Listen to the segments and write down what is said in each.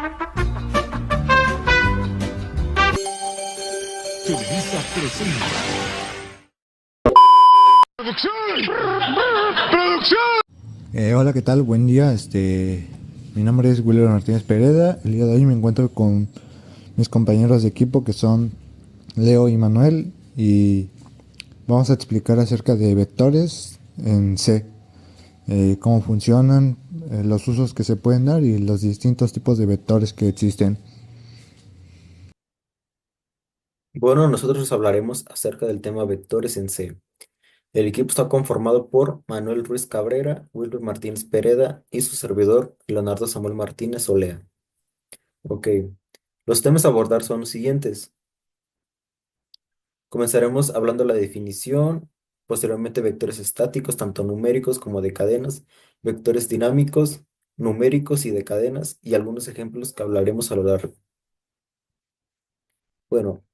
Televisa presenta. ¡Producción! ¡Producción! Hola, ¿qué tal? Buen día. Mi nombre es William Martínez Pereda. El día de hoy me encuentro con mis compañeros de equipo que son Leo y Manuel y vamos a explicar acerca de vectores en C, cómo funcionan, los usos que se pueden dar y los distintos tipos de vectores que existen. Bueno, nosotros hablaremos acerca del tema vectores en C. El equipo está conformado por Manuel Ruiz Cabrera, Wilber Martínez Pereda y su servidor Leonardo Samuel Martínez Olea. Ok, los temas a abordar son los siguientes. Comenzaremos hablando de la definición, posteriormente vectores estáticos, tanto numéricos como de cadenas, vectores dinámicos, numéricos y de cadenas, y algunos ejemplos que hablaremos a lo largo. Bueno,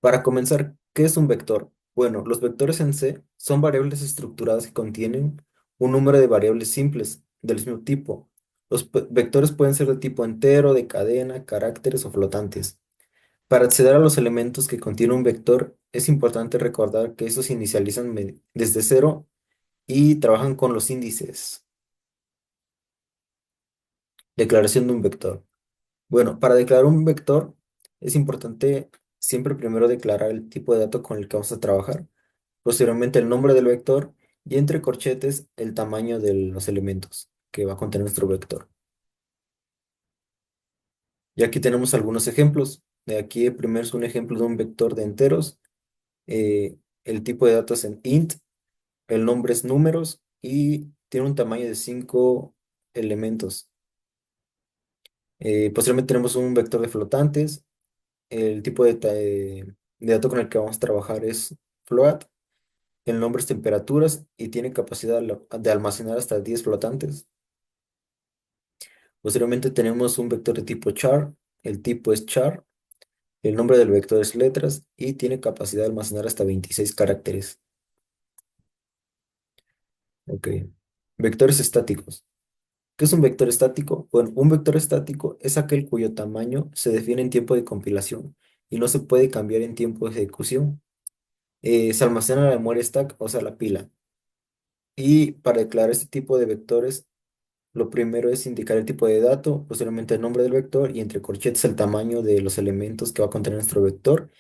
para comenzar, ¿qué es un vector? Bueno, los vectores en C son variables estructuradas que contienen un número de variables simples del mismo tipo. Los vectores pueden ser de tipo entero, de cadena, caracteres o flotantes. Para acceder a los elementos que contiene un vector, es importante recordar que estos se inicializan desde cero y trabajan con los índices. Declaración de un vector. Bueno, para declarar un vector es importante siempre primero declarar el tipo de dato con el que vamos a trabajar, posteriormente el nombre del vector y entre corchetes el tamaño de los elementos que va a contener nuestro vector. Y aquí tenemos algunos ejemplos. De aquí primero es un ejemplo de un vector de enteros. El tipo de dato es en int, el nombre es números y tiene un tamaño de 5 elementos. Posteriormente tenemos un vector de flotantes. El tipo de dato con el que vamos a trabajar es float. El nombre es temperaturas y tiene capacidad de almacenar hasta 10 flotantes. Posteriormente tenemos un vector de tipo char. El tipo es char. El nombre del vector es letras y tiene capacidad de almacenar hasta 26 caracteres. Ok. Vectores estáticos. ¿Qué es un vector estático? Bueno, un vector estático es aquel cuyo tamaño se define en tiempo de compilación y no se puede cambiar en tiempo de ejecución. Se almacena en la memoria stack, o sea, la pila. Y para declarar este tipo de vectores, lo primero es indicar el tipo de dato, posteriormente el nombre del vector y entre corchetes el tamaño de los elementos que va a contener nuestro vector.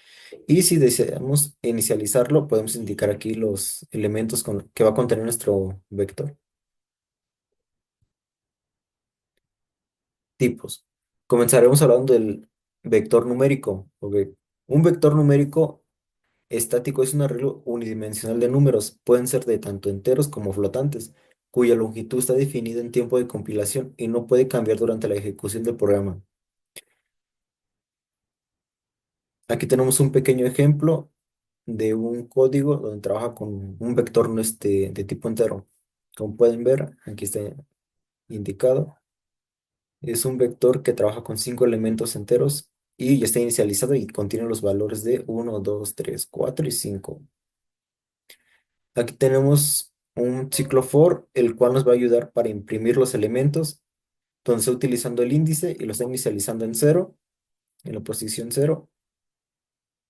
Y si deseamos inicializarlo, podemos indicar aquí los elementos que va a contener nuestro vector. Tipos. Comenzaremos hablando del vector numérico. Ok. Un vector numérico estático es un arreglo unidimensional de números. Pueden ser de tanto enteros como flotantes, cuya longitud está definida en tiempo de compilación y no puede cambiar durante la ejecución del programa. Aquí tenemos un pequeño ejemplo de un código donde trabaja con un vector de tipo entero. Como pueden ver, aquí está indicado. Es un vector que trabaja con 5 elementos enteros y ya está inicializado y contiene los valores de 1, 2, 3, 4 y 5. Aquí tenemos un ciclo for, el cual nos va a ayudar para imprimir los elementos. Entonces, utilizando el índice y lo está inicializando en cero, en la posición cero,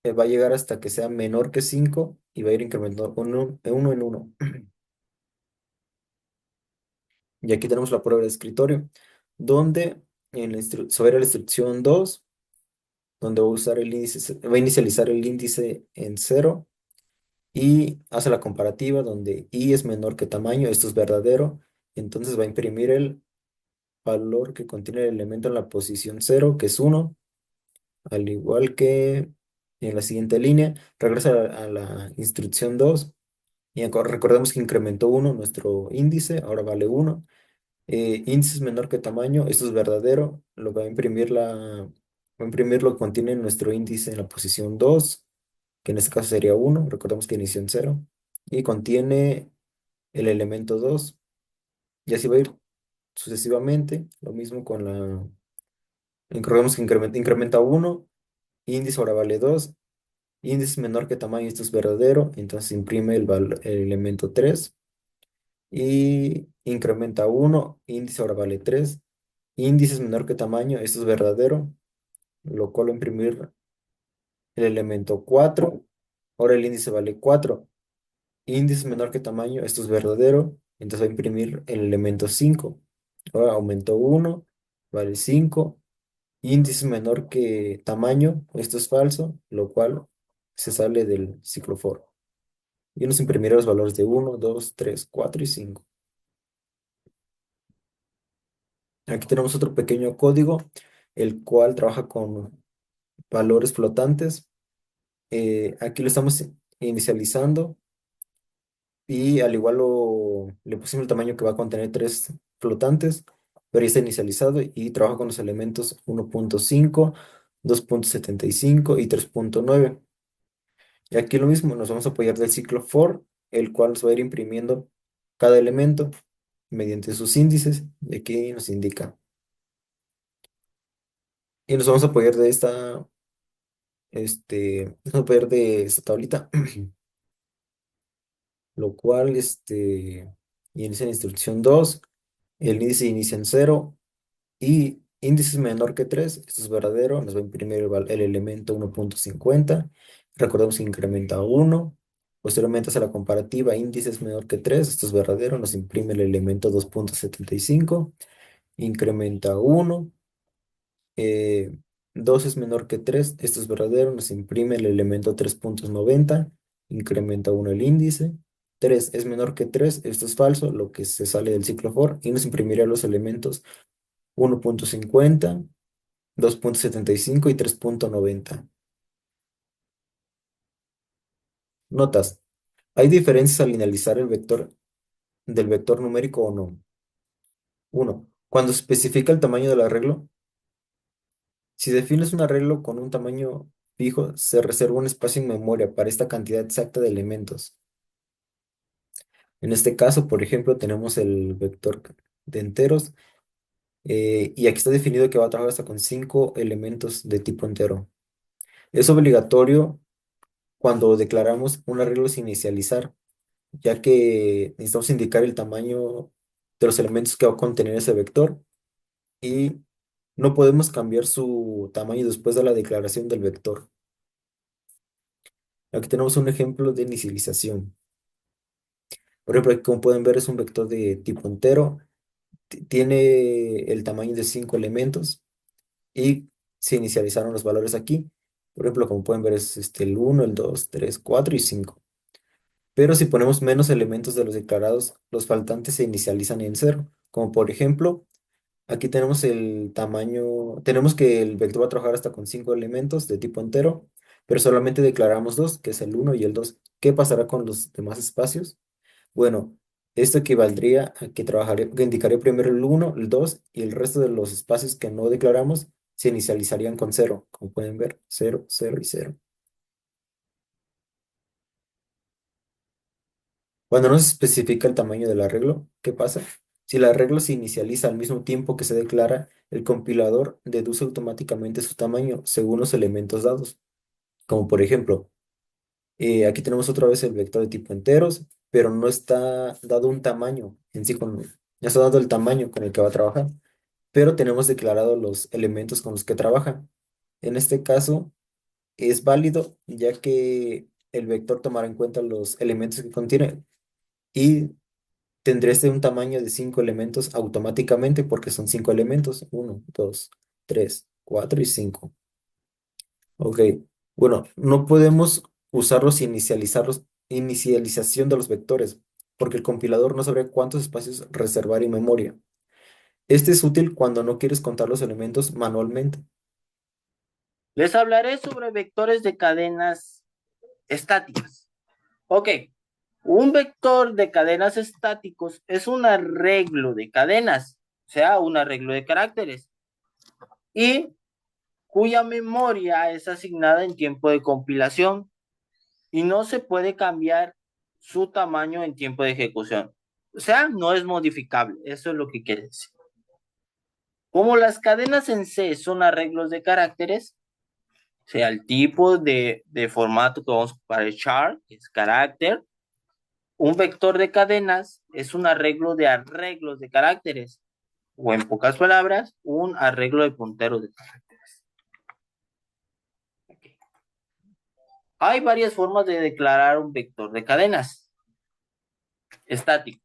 va a llegar hasta que sea menor que 5 y va a ir incrementando uno en uno. Y aquí tenemos la prueba de escritorio, donde sobre la instrucción 2 donde va a usar el índice, va a inicializar el índice en cero y hace la comparativa donde i es menor que tamaño, esto es verdadero, entonces va a imprimir el valor que contiene el elemento en la posición cero, que es uno, al igual que en la siguiente línea, regresa a la instrucción 2 y recordemos que incrementó uno nuestro índice, ahora vale uno. Índice es menor que tamaño, esto es verdadero, lo va a imprimir va a imprimir lo que contiene nuestro índice en la posición 2 que en este caso sería uno, recordemos que inició en cero y contiene el elemento 2 y así va a ir sucesivamente, lo mismo con recordemos que incrementa uno, índice ahora vale 2, índice es menor que tamaño, esto es verdadero, entonces imprime el elemento 3 y incrementa uno, índice ahora vale 3 índice es menor que tamaño, esto es verdadero, lo cual va a imprimir el elemento 4. Ahora el índice vale 4. Índice es menor que tamaño, esto es verdadero, entonces va a imprimir el elemento 5. Ahora aumentó 1, vale 5. Índice es menor que tamaño, esto es falso, lo cual se sale del ciclo for. Y nos imprimirá los valores de 1, 2, 3, 4 y 5. Aquí tenemos otro pequeño código, el cual trabaja con valores flotantes. Aquí lo estamos inicializando y al igual le pusimos el tamaño que va a contener tres flotantes, pero ya está inicializado y trabaja con los elementos 1.5, 2.75 y 3.9. Y aquí lo mismo, nos vamos a apoyar del ciclo for, el cual nos va a ir imprimiendo cada elemento mediante sus índices, y aquí nos indica. Y nos vamos a apoyar de nos vamos a apoyar de esta tablita, lo cual, inicia en instrucción 2, el índice inicia en 0, y índice es menor que 3, esto es verdadero, nos va a imprimir el elemento 1.50, recordemos que incrementa 1, posteriormente hace la comparativa, índice es menor que 3, esto es verdadero, nos imprime el elemento 2.75, incrementa 1, 2 es menor que 3, esto es verdadero, nos imprime el elemento 3.90, incrementa 1 el índice, 3 es menor que 3, esto es falso, lo que se sale del ciclo for, y nos imprimirá los elementos 1.50, 2.75 y 3.90. Notas. ¿Hay diferencias al linealizar el vector del vector numérico o no? 1. Cuando se especifica el tamaño del arreglo, si defines un arreglo con un tamaño fijo, se reserva un espacio en memoria para esta cantidad exacta de elementos. En este caso, por ejemplo, tenemos el vector de enteros y aquí está definido que va a trabajar hasta con 5 elementos de tipo entero. Es obligatorio cuando declaramos un arreglo sin inicializar, ya que necesitamos indicar el tamaño de los elementos que va a contener ese vector y no podemos cambiar su tamaño después de la declaración del vector. Aquí tenemos un ejemplo de inicialización. Por ejemplo, aquí como pueden ver es un vector de tipo entero, tiene el tamaño de 5 elementos y se inicializaron los valores aquí. Por ejemplo, como pueden ver es el 1, el 2, 3, 4 y 5. Pero si ponemos menos elementos de los declarados, los faltantes se inicializan en cero. Como por ejemplo, aquí tenemos el tamaño, tenemos que el vector va a trabajar hasta con 5 elementos de tipo entero, pero solamente declaramos dos, que es el 1 y el 2. ¿Qué pasará con los demás espacios? Bueno, esto equivaldría a que indicaría primero el 1, el 2 y el resto de los espacios que no declaramos se inicializarían con cero. Como pueden ver, cero, 0 y cero. Cuando no se especifica el tamaño del arreglo, ¿qué pasa? Si el arreglo se inicializa al mismo tiempo que se declara, el compilador deduce automáticamente su tamaño según los elementos dados. Como por ejemplo, aquí tenemos otra vez el vector de tipo enteros, pero no está dado un tamaño en sí, ya está dado el tamaño con el que va a trabajar, pero tenemos declarado los elementos con los que trabaja. En este caso es válido ya que el vector tomará en cuenta los elementos que contiene y tendré un tamaño de 5 elementos automáticamente porque son 5 elementos. Uno, 2, 3, 4 y 5. Ok, bueno, no podemos usarlos y inicialización de los vectores porque el compilador no sabrá cuántos espacios reservar en memoria. Este es útil cuando no quieres contar los elementos manualmente. Les hablaré sobre vectores de cadenas estáticas. Ok, un vector de cadenas estáticos es un arreglo de cadenas, o sea, un arreglo de caracteres, y cuya memoria es asignada en tiempo de compilación y no se puede cambiar su tamaño en tiempo de ejecución. O sea, no es modificable, eso es lo que quiere decir. Como las cadenas en C son arreglos de caracteres, sea el tipo de formato que vamos a ocupar el char, que es carácter. Un vector de cadenas es un arreglo de arreglos de caracteres. o en pocas palabras, un arreglo de punteros de caracteres. Okay. Hay varias formas de declarar un vector de cadenas estático.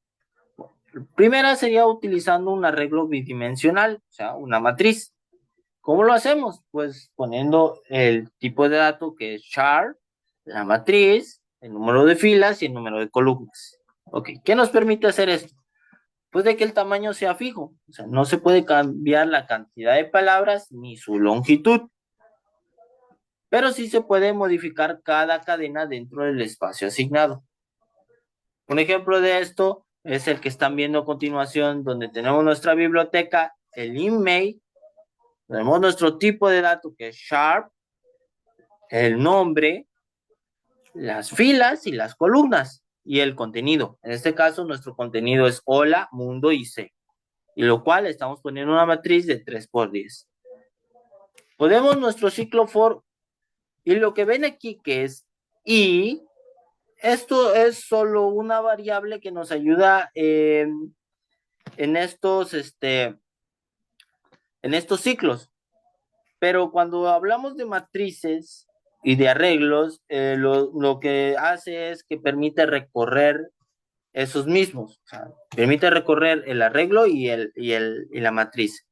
Primera sería utilizando un arreglo bidimensional, o sea, una matriz. ¿Cómo lo hacemos? Pues poniendo el tipo de dato que es char, la matriz, el número de filas y el número de columnas. Ok, ¿qué nos permite hacer esto? Pues de que el tamaño sea fijo, o sea, no se puede cambiar la cantidad de palabras ni su longitud, pero sí se puede modificar cada cadena dentro del espacio asignado. Un ejemplo de esto es el que están viendo a continuación, donde tenemos nuestra biblioteca, el email, tenemos nuestro tipo de dato que es sharp, el nombre, las filas y las columnas y el contenido. En este caso, nuestro contenido es hola, mundo y C, y lo cual estamos poniendo una matriz de 3×10. Podemos nuestro ciclo for, y lo que ven aquí que es y, esto es solo una variable que nos ayuda en estos ciclos. Pero cuando hablamos de matrices y de arreglos, lo que hace es que permite recorrer esos mismos. O sea, permite recorrer el arreglo y la matriz.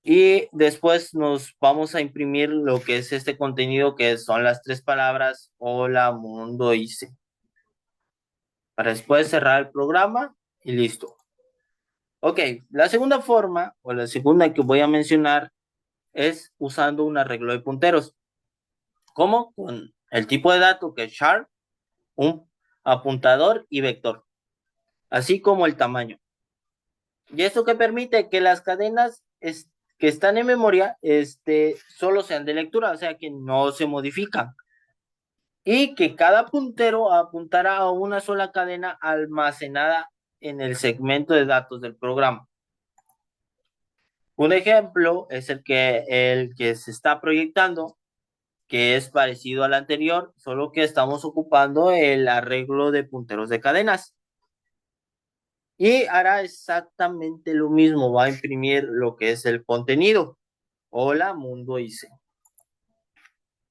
Y después nos vamos a imprimir lo que es este contenido, que son las 3 palabras, hola, mundo y C. Para después cerrar el programa y listo. Ok, la segunda forma, o la segunda que voy a mencionar, es usando un arreglo de punteros. ¿Cómo? Con el tipo de dato que es char, un apuntador y vector, así como el tamaño. Y esto que permite que las cadenas que están en memoria solo sean de lectura, o sea que no se modifican. Y que cada puntero apuntará a una sola cadena almacenada en el segmento de datos del programa. Un ejemplo es el que se está proyectando, que es parecido al anterior, solo que estamos ocupando el arreglo de punteros de cadenas. Y hará exactamente lo mismo, va a imprimir lo que es el contenido. Hola, mundo IC.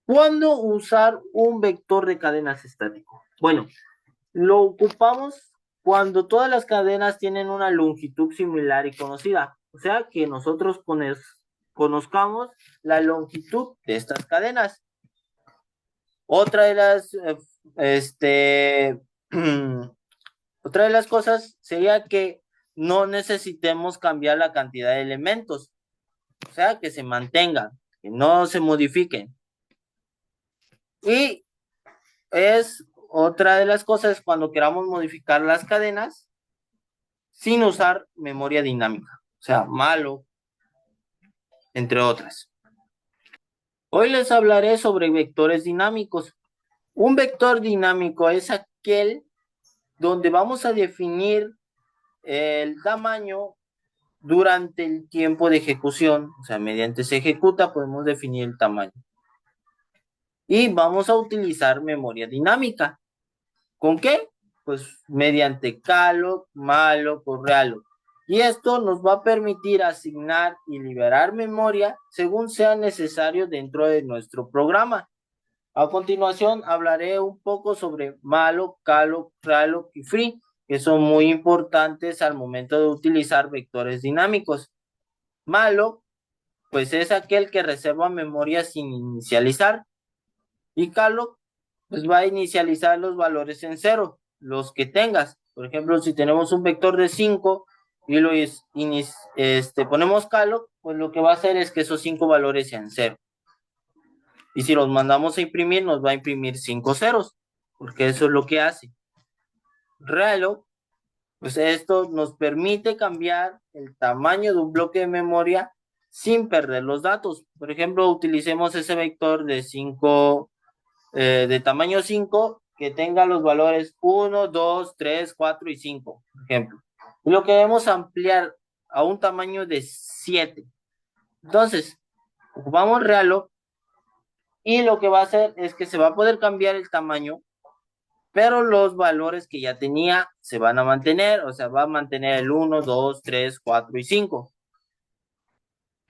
¿Cuándo usar un vector de cadenas estático? Bueno, lo ocupamos cuando todas las cadenas tienen una longitud similar y conocida. O sea, que nosotros conozcamos la longitud de estas cadenas. Otra de las, otra de las cosas sería que no necesitemos cambiar la cantidad de elementos. O sea, que se mantengan, que no se modifiquen. Y es otra de las cosas cuando queramos modificar las cadenas sin usar memoria dinámica, o sea, malo, entre otras. Hoy les hablaré sobre vectores dinámicos. Un vector dinámico es aquel donde vamos a definir el tamaño durante el tiempo de ejecución, o sea, mediante se ejecuta podemos definir el tamaño. Y vamos a utilizar memoria dinámica. ¿Con qué? Pues mediante calloc, malloc o realloc. Y esto nos va a permitir asignar y liberar memoria según sea necesario dentro de nuestro programa. A continuación hablaré un poco sobre malloc, calloc, realloc y free, que son muy importantes al momento de utilizar vectores dinámicos. Malloc, pues es aquel que reserva memoria sin inicializar. Y calloc, pues va a inicializar los valores en 0, los que tengas. Por ejemplo, si tenemos un vector de 5 y ponemos calloc, pues lo que va a hacer es que esos 5 valores sean 0. Y si los mandamos a imprimir, nos va a imprimir 5 ceros, porque eso es lo que hace. Realloc, pues esto nos permite cambiar el tamaño de un bloque de memoria sin perder los datos. Por ejemplo, utilicemos ese vector de 5, de tamaño 5, que tenga los valores 1, 2, 3, 4 y 5, por ejemplo. Y lo queremos ampliar a un tamaño de 7. Entonces, ocupamos realloc y lo que va a hacer es que se va a poder cambiar el tamaño pero los valores que ya tenía se van a mantener, o sea, va a mantener el 1, 2, 3, 4 y 5.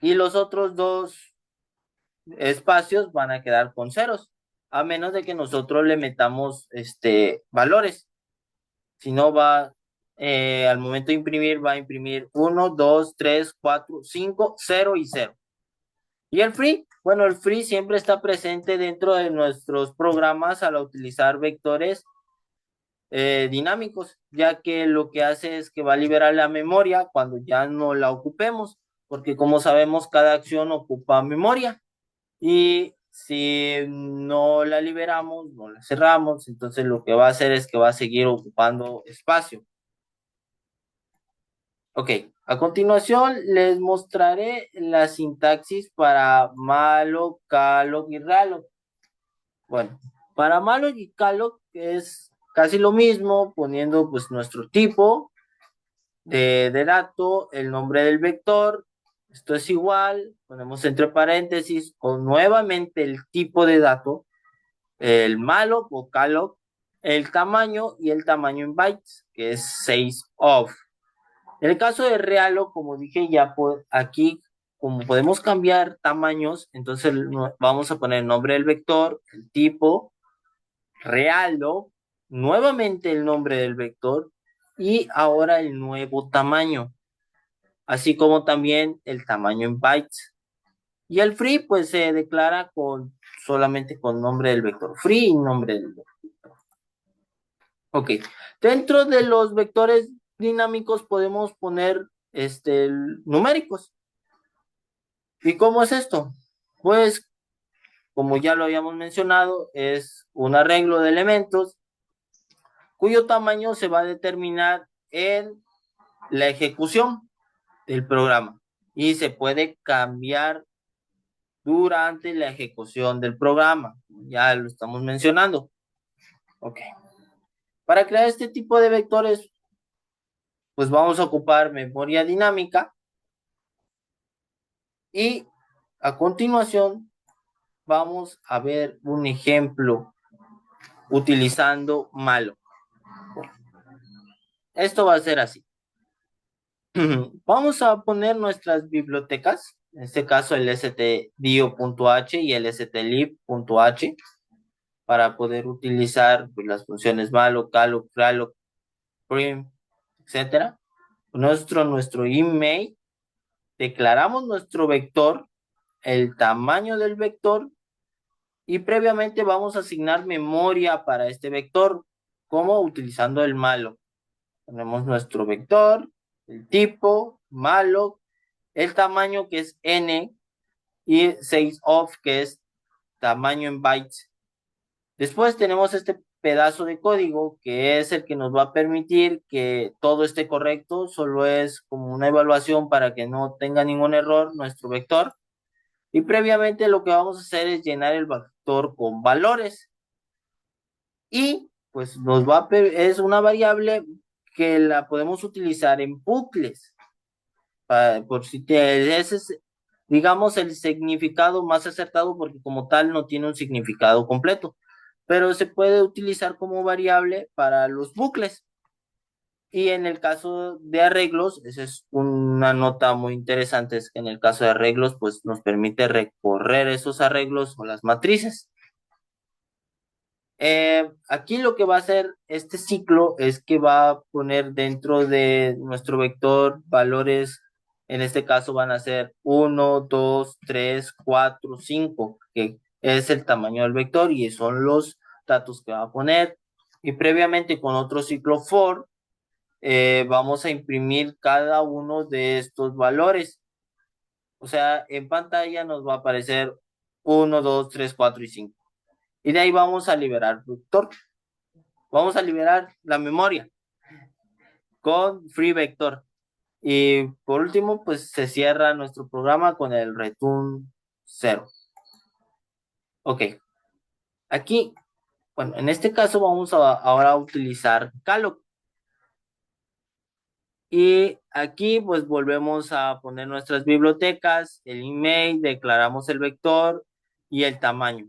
Y los otros dos espacios van a quedar con ceros, a menos de que nosotros le metamos valores. Si no va, al momento de imprimir, va a imprimir 1, 2, 3, 4, 5, 0 y 0. Y el free, bueno, el free siempre está presente dentro de nuestros programas al utilizar vectores dinámicos, ya que lo que hace es que va a liberar la memoria cuando ya no la ocupemos, porque como sabemos, cada acción ocupa memoria. Y si no la liberamos, no la cerramos, entonces lo que va a hacer es que va a seguir ocupando espacio. Ok, a continuación les mostraré la sintaxis para malloc, calloc y ralloc. Bueno, para malloc y calloc es casi lo mismo, poniendo pues nuestro tipo de dato, el nombre del vector. Esto es igual, ponemos entre paréntesis o nuevamente el tipo de dato, el malloc o calloc, el tamaño y el tamaño en bytes, que es 6 of. En el caso de realloc, como dije ya, aquí, como podemos cambiar tamaños, entonces vamos a poner el nombre del vector, el tipo, realloc, nuevamente el nombre del vector y ahora el nuevo tamaño, así como también el tamaño en bytes. Y el free pues se declara solamente con nombre del vector free y nombre del vector. Ok, dentro de los vectores dinámicos podemos poner numéricos. ¿Y cómo es esto? Pues, como ya lo habíamos mencionado, es un arreglo de elementos cuyo tamaño se va a determinar en la ejecución del programa y se puede cambiar durante la ejecución del programa. Ya lo estamos mencionando. Ok. Para crear este tipo de vectores, pues vamos a ocupar memoria dinámica y a continuación vamos a ver un ejemplo utilizando malloc. Esto va a ser así. Vamos a poner nuestras bibliotecas, en este caso el stdio.h y el stlib.h, para poder utilizar pues, las funciones malloc, calloc, ralloc, prim, etcétera. Nuestro email, declaramos nuestro vector, el tamaño del vector y previamente vamos a asignar memoria para este vector, como utilizando el malloc. Tenemos nuestro vector, el tipo, malloc, el tamaño que es n y 6 of que es tamaño en bytes. Después tenemos este pedazo de código que es el que nos va a permitir que todo esté correcto, solo es como una evaluación para que no tenga ningún error nuestro vector. Y previamente lo que vamos a hacer es llenar el vector con valores. Y pues es una variable que la podemos utilizar en bucles. Por si ese es, digamos, el significado más acertado porque como tal no tiene un significado completo, pero se puede utilizar como variable para los bucles. Y en el caso de arreglos, esa es una nota muy interesante, es que en el caso de arreglos, pues nos permite recorrer esos arreglos o las matrices. Aquí lo que va a hacer este ciclo es que va a poner dentro de nuestro vector valores, en este caso van a ser 1, 2, 3, 4, 5, que es el tamaño del vector y son los datos que va a poner. Y previamente con otro ciclo for, vamos a imprimir cada uno de estos valores. O sea, en pantalla nos va a aparecer 1, 2, 3, 4 y 5. Y de ahí vamos a liberar vector. Vamos a liberar la memoria con free vector. Y por último, pues se cierra nuestro programa con el return 0. Ok. Aquí, bueno, en este caso vamos ahora a utilizar calloc. Y aquí pues volvemos a poner nuestras bibliotecas, el email, declaramos el vector y el tamaño.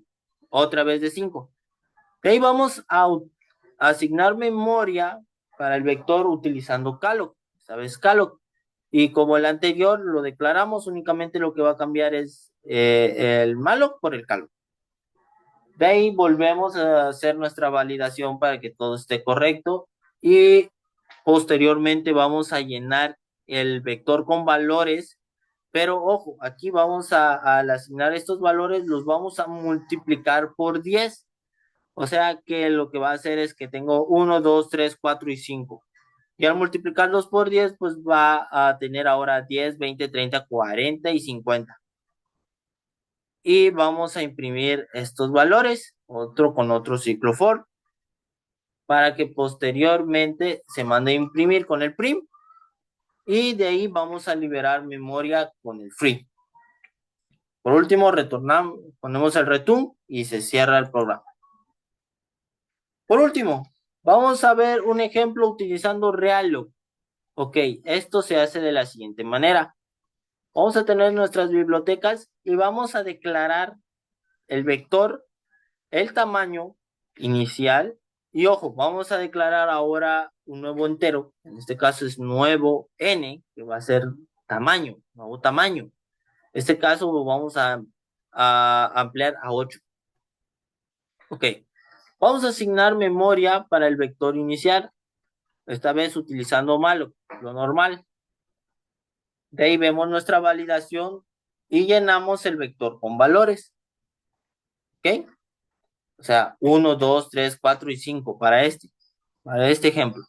Otra vez de 5. De ahí vamos a asignar memoria para el vector utilizando calloc, ¿sabes? Calloc. Y como el anterior lo declaramos, únicamente lo que va a cambiar es el malloc por el calloc. De ahí volvemos a hacer nuestra validación para que todo esté correcto y posteriormente vamos a llenar el vector con valores, pero ojo, aquí vamos al asignar estos valores, los vamos a multiplicar por 10. O sea que lo que va a hacer es que tengo 1, 2, 3, 4 y 5. Y al multiplicarlos por 10, pues va a tener ahora 10, 20, 30, 40 y 50. Y vamos a imprimir estos valores, otro con otro ciclo for, para que posteriormente se mande a imprimir con el prim. Y de ahí vamos a liberar memoria con el free. Por último, retornamos, ponemos el return y se cierra el programa. Por último, vamos a ver un ejemplo utilizando realloc. Ok, esto se hace de la siguiente manera. Vamos a tener nuestras bibliotecas y vamos a declarar el vector, el tamaño inicial. Y ojo, vamos a declarar ahora un nuevo entero. En este caso es nuevo n, que va a ser tamaño, nuevo tamaño. En este caso lo vamos a ampliar a 8. Ok, vamos a asignar memoria para el vector inicial. Esta vez utilizando malloc, lo normal. De ahí vemos nuestra validación y llenamos el vector con valores. ¿Ok? O sea, 1, 2, 3, 4 y 5 para este ejemplo.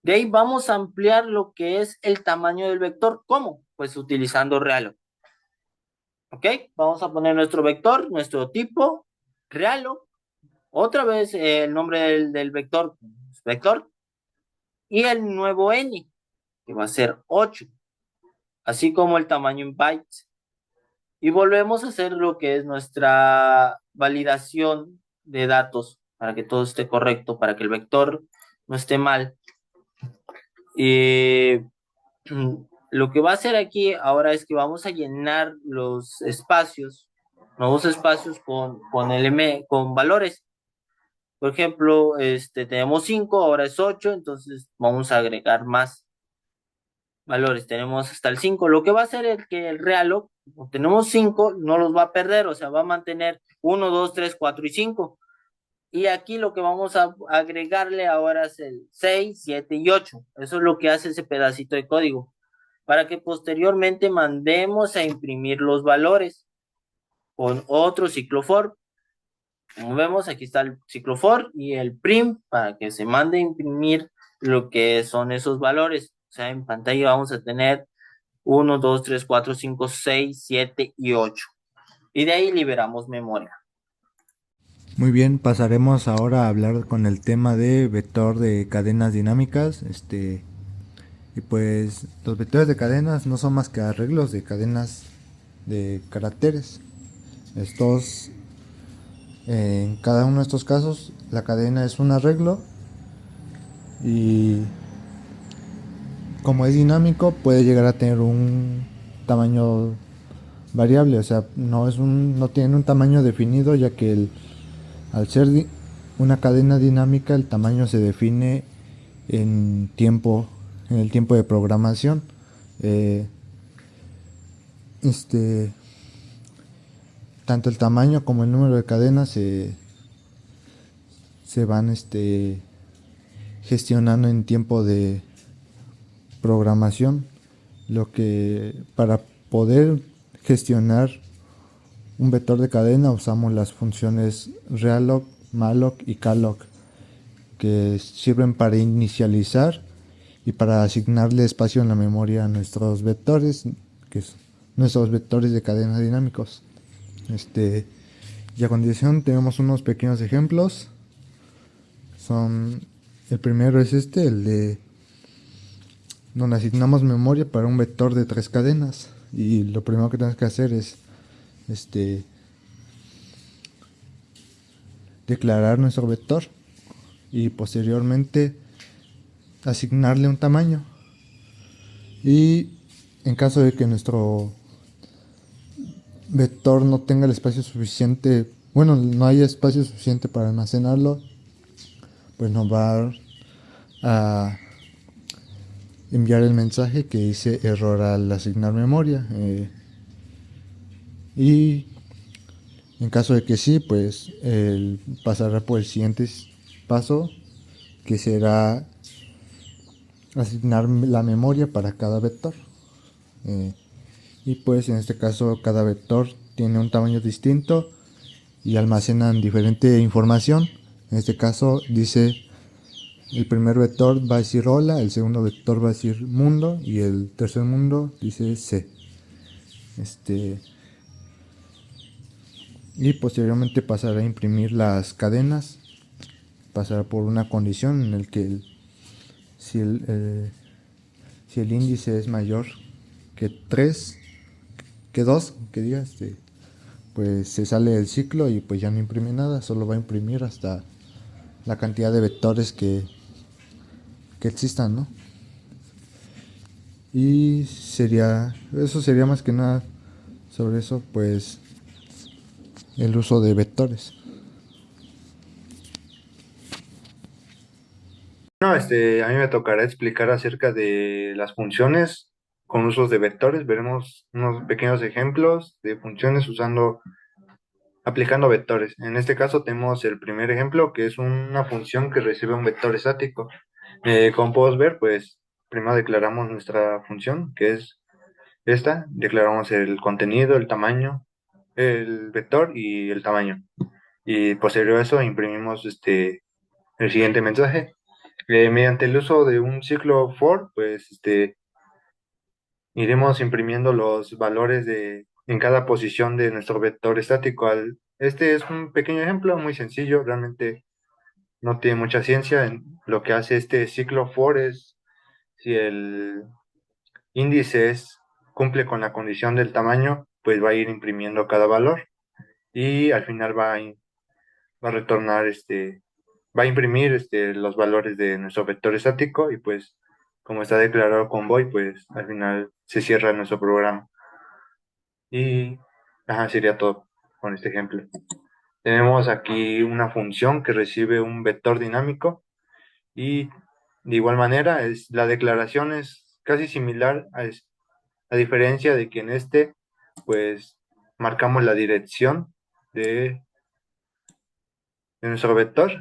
De ahí vamos a ampliar lo que es el tamaño del vector. ¿Cómo? Pues utilizando realloc. ¿Ok? Vamos a poner nuestro vector, nuestro tipo, realloc. Otra vez el nombre del vector, vector. Y el nuevo n, que va a ser 8. Así como el tamaño en bytes. Y volvemos a hacer lo que es nuestra validación de datos para que todo esté correcto, para que el vector no esté mal. Y lo que va a hacer aquí ahora es que vamos a llenar los espacios, nuevos espacios con valores. Por ejemplo, tenemos 5, ahora es 8, entonces vamos a agregar más valores. Tenemos hasta el 5. Lo que va a hacer es que el realloc, como tenemos 5, no los va a perder, o sea, va a mantener 1, 2, 3, 4 y 5. Y aquí lo que vamos a agregarle ahora es el 6, 7 y 8. Eso es lo que hace ese pedacito de código. Para que posteriormente mandemos a imprimir los valores con otro ciclo for. Como vemos, aquí está el ciclo for y el prim para que se mande a imprimir lo que son esos valores. O sea, en pantalla vamos a tener 1, 2, 3, 4, 5, 6, 7 y 8. Y de ahí liberamos memoria. Muy bien, pasaremos ahora a hablar con el tema de vector de cadenas dinámicas. Y pues los vectores de cadenas no son más que arreglos de cadenas de caracteres. En cada uno de estos casos, la cadena es un arreglo y como es dinámico puede llegar a tener un tamaño variable, o sea, no tiene un tamaño definido, ya que al ser una cadena dinámica, el tamaño se define en el tiempo de programación. Tanto el tamaño como el número de cadenas se van gestionando en tiempo de programación, lo que para poder gestionar un vector de cadena usamos las funciones realloc, malloc y calloc, que sirven para inicializar y para asignarle espacio en la memoria a nuestros vectores, que son nuestros vectores de cadena dinámicos. Y a continuación tenemos unos pequeños ejemplos. El primero es el de donde asignamos memoria para un vector de 3 cadenas, y lo primero que tenemos que hacer es declarar nuestro vector y posteriormente asignarle un tamaño. Y en caso de que nuestro vector no tenga el espacio suficiente, no haya espacio suficiente para almacenarlo, pues nos va a enviar el mensaje que dice error al asignar memoria. Y en caso de que sí, pues él pasará por el siguiente paso, que será asignar la memoria para cada vector. Y pues en este caso cada vector tiene un tamaño distinto y almacenan diferente información. En este caso dice el primer vector va a decir hola, el segundo vector va a decir mundo y el tercer mundo dice C. Y posteriormente pasará a imprimir las cadenas, pasará por una condición en el que si el índice es mayor que 3, que 2, que diga, pues se sale del ciclo y pues ya no imprime nada, solo va a imprimir hasta la cantidad de vectores que existan, ¿no? Y eso sería más que nada sobre eso, pues el uso de vectores. No, a mí me tocará explicar acerca de las funciones con usos de vectores. Veremos unos pequeños ejemplos de funciones aplicando vectores. En este caso tenemos el primer ejemplo, que es una función que recibe un vector estático. Como puedes ver, pues primero declaramos nuestra función, que es esta. Declaramos el contenido, el tamaño, el vector y el tamaño. Y posterior a eso imprimimos el siguiente mensaje. Mediante el uso de un ciclo for, pues iremos imprimiendo los valores en cada posición de nuestro vector estático. Este es un pequeño ejemplo muy sencillo, realmente no tiene mucha ciencia. Lo que hace este ciclo for es, si el índice cumple con la condición del tamaño, pues va a ir imprimiendo cada valor y al final va a retornar va a imprimir los valores de nuestro vector estático y pues como está declarado con void, pues al final se cierra nuestro programa. Y sería todo con este ejemplo. Tenemos aquí una función que recibe un vector dinámico y de igual manera la declaración es casi similar a diferencia de que en pues marcamos la dirección de nuestro vector,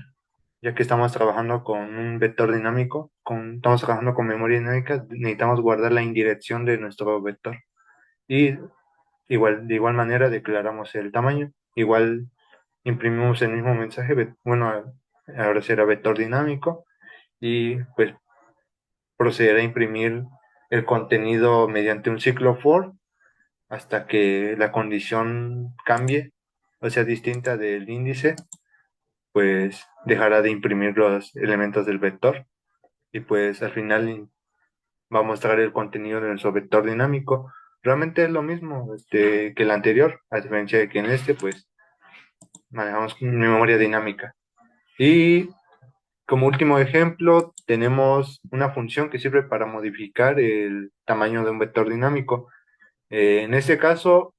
ya que estamos trabajando con un vector dinámico, estamos trabajando con memoria dinámica, necesitamos guardar la indirección de nuestro vector. Y de igual manera declaramos el tamaño, igual imprimimos el mismo mensaje, bueno, ahora será vector dinámico, y pues procederá a imprimir el contenido mediante un ciclo for hasta que la condición cambie, o sea, distinta del índice, pues dejará de imprimir los elementos del vector y pues al final va a mostrar el contenido de nuestro vector dinámico. Realmente es lo mismo que el anterior, a diferencia de que en pues manejamos memoria dinámica. Y como último ejemplo, tenemos una función que sirve para modificar el tamaño de un vector dinámico. En este caso,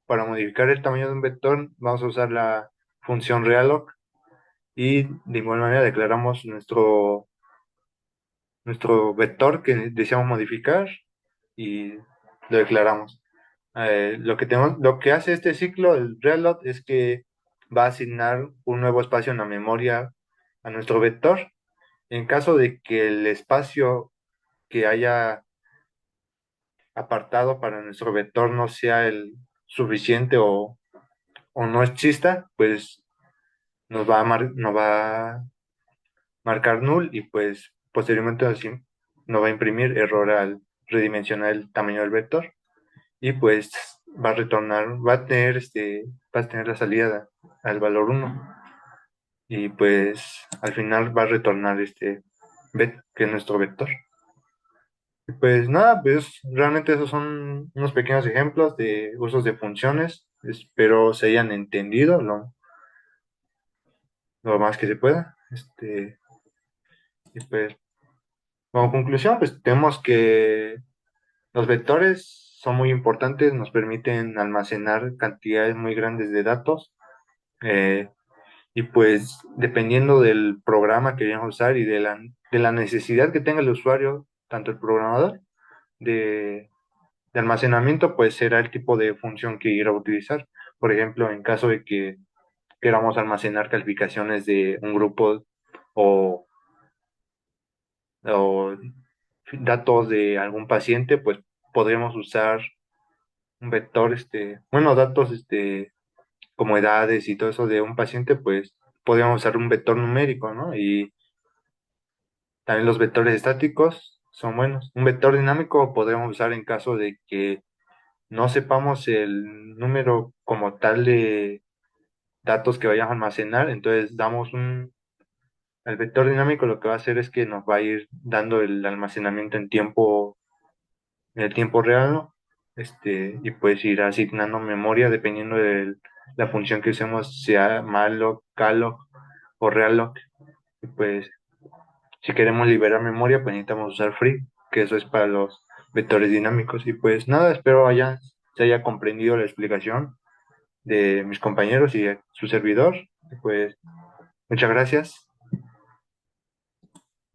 para modificar el tamaño de un vector, vamos a usar la función realloc y de igual manera declaramos nuestro vector que deseamos modificar y lo declaramos. Lo que hace este ciclo, el reload, es que va a asignar un nuevo espacio en la memoria a nuestro vector. En caso de que el espacio que haya apartado para nuestro vector no sea el suficiente o no exista, pues nos va a marcar null y pues posteriormente así nos va a imprimir error al redimensionar el tamaño del vector y pues va a retornar, va a tener la salida al valor 1 y pues al final va a retornar que es nuestro vector. Y pues nada, pues realmente esos son unos pequeños ejemplos de usos de funciones. Espero se hayan entendido lo más que se pueda. Y pues como conclusión, pues tenemos que los vectores son muy importantes, nos permiten almacenar cantidades muy grandes de datos. Y pues dependiendo del programa que vayamos a usar y de la necesidad que tenga el usuario, tanto el programador, de almacenamiento, pues será el tipo de función que irá a utilizar. Por ejemplo, en caso de que queramos almacenar calificaciones de un grupo o, o datos de algún paciente, pues podríamos usar un vector, bueno, datos, como edades y todo eso de un paciente, pues podríamos usar un vector numérico, ¿no? Y también los vectores estáticos son buenos. Un vector dinámico podríamos usar en caso de que no sepamos el número como tal de datos que vayamos a almacenar, entonces el vector dinámico lo que va a hacer es que nos va a ir dando el almacenamiento en el tiempo real, ¿no? Y pues ir asignando memoria dependiendo de la función que usemos, sea malloc, calloc o realloc. Y pues si queremos liberar memoria, pues necesitamos usar free, que eso es para los vectores dinámicos. Y pues nada, espero se haya comprendido la explicación de mis compañeros y de su servidor. Y pues muchas gracias.